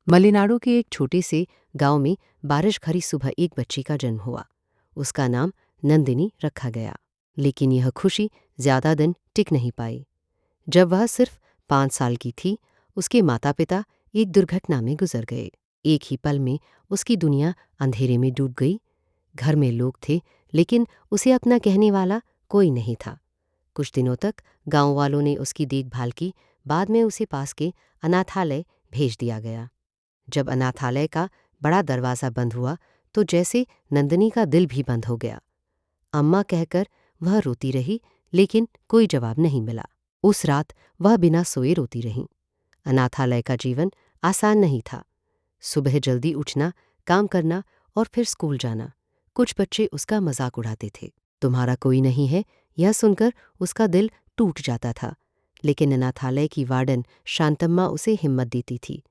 मलेनाडु के एक छोटे से गांव में बारिश भरी सुबह एक बच्ची का जन्म हुआ। उसका नाम नंदिनी रखा गया। लेकिन यह खुशी ज्यादा दिन टिक नहीं पाई। जब वह सिर्फ 5 साल की थी, उसके माता पिता एक दुर्घटना में गुजर गए। एक ही पल में उसकी दुनिया अंधेरे में डूब गई। घर में लोग थे, लेकिन उसे अपना कहने वाला कोई नहीं था। कुछ दिनों तक गांव वालों ने उसकी देखभाल की। बाद में उसे पास के अनाथालय भेज दिया गया। जब अनाथालय का बड़ा दरवाज़ा बंद हुआ तो जैसे नंदिनी का दिल भी बंद हो गया। अम्मा कहकर वह रोती रही, लेकिन कोई जवाब नहीं मिला। उस रात वह बिना सोए रोती रही। अनाथालय का जीवन आसान नहीं था। सुबह जल्दी उठना, काम करना और फिर स्कूल जाना। कुछ बच्चे उसका मजाक उड़ाते थे। तुम्हारा कोई नहीं है, यह सुनकर उसका दिल टूट जाता था। लेकिन अनाथालय की वार्डन शांतम्मा उसे हिम्मत देती थी।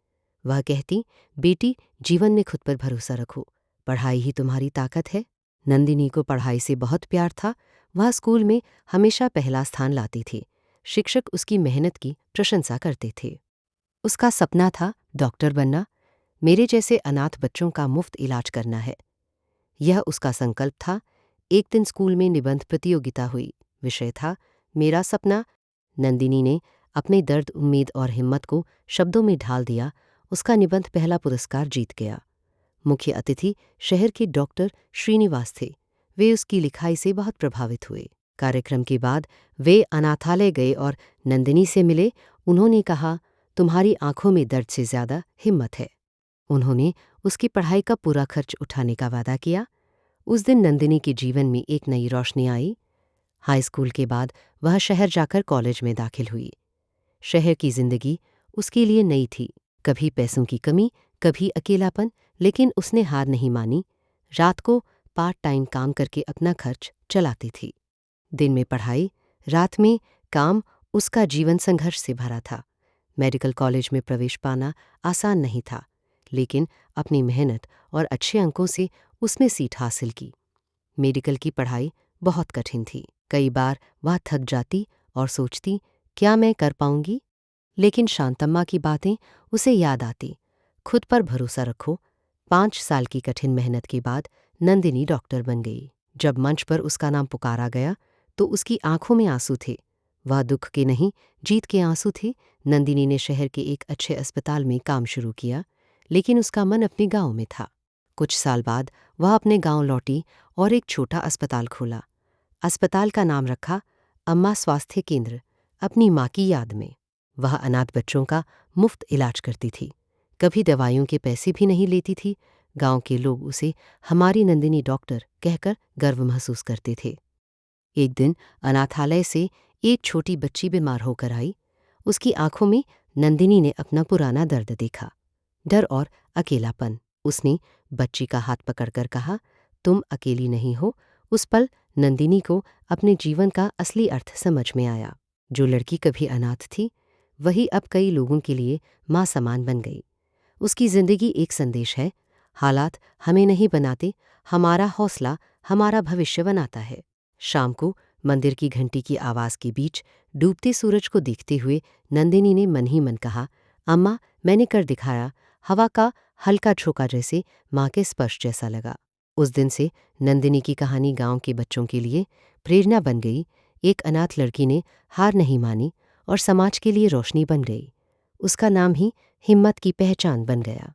वह कहती, बेटी, जीवन में खुद पर भरोसा रखो, पढ़ाई ही तुम्हारी ताकत है। नंदिनी को पढ़ाई से बहुत प्यार था। वह स्कूल में हमेशा पहला स्थान लाती थी। शिक्षक उसकी मेहनत की प्रशंसा करते थे। उसका सपना था डॉक्टर बनना। मेरे जैसे अनाथ बच्चों का मुफ्त इलाज करना है, यह उसका संकल्प था। एक दिन स्कूल में निबंध प्रतियोगिता हुई। विषय था मेरा सपना। नंदिनी ने अपने दर्द, उम्मीद और हिम्मत को शब्दों में ढाल दिया। उसका निबंध पहला पुरस्कार जीत गया। मुख्य अतिथि शहर के डॉक्टर श्रीनिवास थे। वे उसकी लिखाई से बहुत प्रभावित हुए। कार्यक्रम के बाद वे अनाथालय गए और नंदिनी से मिले। उन्होंने कहा, तुम्हारी आंखों में दर्द से ज्यादा हिम्मत है। उन्होंने उसकी पढ़ाई का पूरा खर्च उठाने का वादा किया। उस दिन नंदिनी के जीवन में एक नई रोशनी आई। हाई स्कूल के बाद वह शहर जाकर कॉलेज में दाखिल हुई। शहर की जिंदगी उसके लिए नई थी। कभी पैसों की कमी, कभी अकेलापन, लेकिन उसने हार नहीं मानी। रात को पार्ट टाइम काम करके अपना खर्च चलाती थी। दिन में पढ़ाई, रात में काम। उसका जीवन संघर्ष से भरा था। मेडिकल कॉलेज में प्रवेश पाना आसान नहीं था, लेकिन अपनी मेहनत और अच्छे अंकों से उसने सीट हासिल की। मेडिकल की पढ़ाई बहुत कठिन थी। कई बार वह थक जाती और सोचती, क्या मैं कर पाऊंगी? लेकिन शांतम्मा की बातें उसे याद आती। खुद पर भरोसा रखो। 5 साल की कठिन मेहनत के बाद नंदिनी डॉक्टर बन गई। जब मंच पर उसका नाम पुकारा गया तो उसकी आंखों में आंसू थे। वह दुख के नहीं, जीत के आंसू थे। नंदिनी ने शहर के एक अच्छे अस्पताल में काम शुरू किया, लेकिन उसका मन अपने गांव में था। कुछ साल बाद वह अपने गांव लौटी और एक छोटा अस्पताल खोला। अस्पताल का नाम रखा अम्मा स्वास्थ्य केंद्र, अपनी माँ की याद में। वह अनाथ बच्चों का मुफ्त इलाज करती थी। कभी दवाइयों के पैसे भी नहीं लेती थी। गांव के लोग उसे हमारी नंदिनी डॉक्टर कहकर गर्व महसूस करते थे। एक दिन अनाथालय से एक छोटी बच्ची बीमार होकर आई। उसकी आंखों में नंदिनी ने अपना पुराना दर्द देखा, डर और अकेलापन। उसने बच्ची का हाथ पकड़कर कहा, तुम अकेली नहीं हो। उस पल नंदिनी को अपने जीवन का असली अर्थ समझ में आया। जो लड़की कभी अनाथ थी, वही अब कई लोगों के लिए माँ समान बन गई। उसकी जिंदगी एक संदेश है, हालात हमें नहीं बनाते, हमारा हौसला हमारा भविष्य बनाता है। शाम को मंदिर की घंटी की आवाज के बीच डूबते सूरज को देखते हुए नंदिनी ने मन ही मन कहा, अम्मा, मैंने कर दिखाया। हवा का हल्का झोंका जैसे माँ के स्पर्श जैसा लगा। उस दिन से नंदिनी की कहानी गांव के बच्चों के लिए प्रेरणा बन गई। एक अनाथ लड़की ने हार नहीं मानी और समाज के लिए रोशनी बन गई। उसका नाम ही हिम्मत की पहचान बन गया।